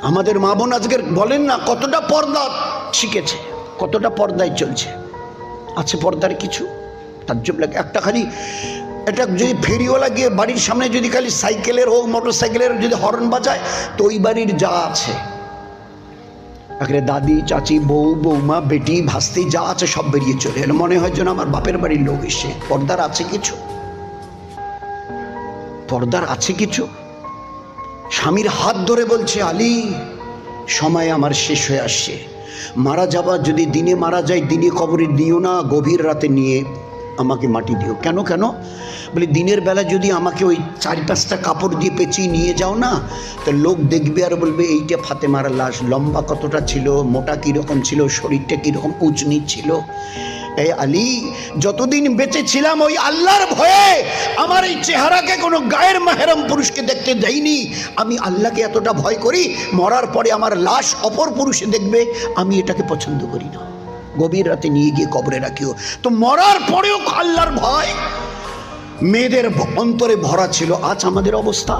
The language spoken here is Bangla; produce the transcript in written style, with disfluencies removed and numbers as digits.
আমাদের মা বোন আজকে বলেন না কতটা পর্দা শিখেছে, কতটা পর্দায় চলছে। আছে পর্দার কিছু? তাজ্জব লাগে। একটা খালি এটা যদি ফেরিওয়ালা গিয়ে বাড়ির সামনে যদি খালি সাইকেলের হোক মোটর সাইকেলের যদি হর্ন বাজায়, তো ওই বাড়ির যা আছে একেবারে দাদি চাচি বউ বৌমা বেটি ভাস্তি যা আছে সব বেরিয়ে চলে এলো, মনে হয় যেন আমার বাপের বাড়ির লোক এসে। পর্দার আছে কিছু? পর্দার আছে কিছু? স্বামীর হাত ধরে বলছে, আলী সময় আমার শেষ হয়ে আসছে, মারা যাবার যদি দিনে মারা যায় দিনে কবরে দিও না, গভীর রাতে নিয়ে আমাকে মাটি দিও। কেন কেন? বলে দিনের বেলা যদি আমাকে ওই 4-5টা কাপড় দিয়ে পেঁচিয়ে নিয়ে যাও না, তো লোক দেখবে আর বলবে এইটা ফাতেমার লাশ, লম্বা কতটা ছিল, মোটা কীরকম ছিল, শরীরটা কীরকম উঁচ নিচ ছিল। এই আলী, যতদিন বেঁচে ছিলাম ওই আল্লাহর ভয়ে আমার এই চেহারাকে কোনো গায়ের মেহরম পুরুষকে দেখতে দেয়নি। আমি আল্লাহকে এতটা ভয় করি, মরার পরে আমার লাশ অপর পুরুষে দেখবে, আমি এটাকে পছন্দ করি না। গভীর রাতে নিয়ে গিয়ে কবরে রাখিও। তো মরার পরেও আল্লাহর ভয় মেয়েদের অন্তরে ভরা ছিল। আজ আমাদের অবস্থা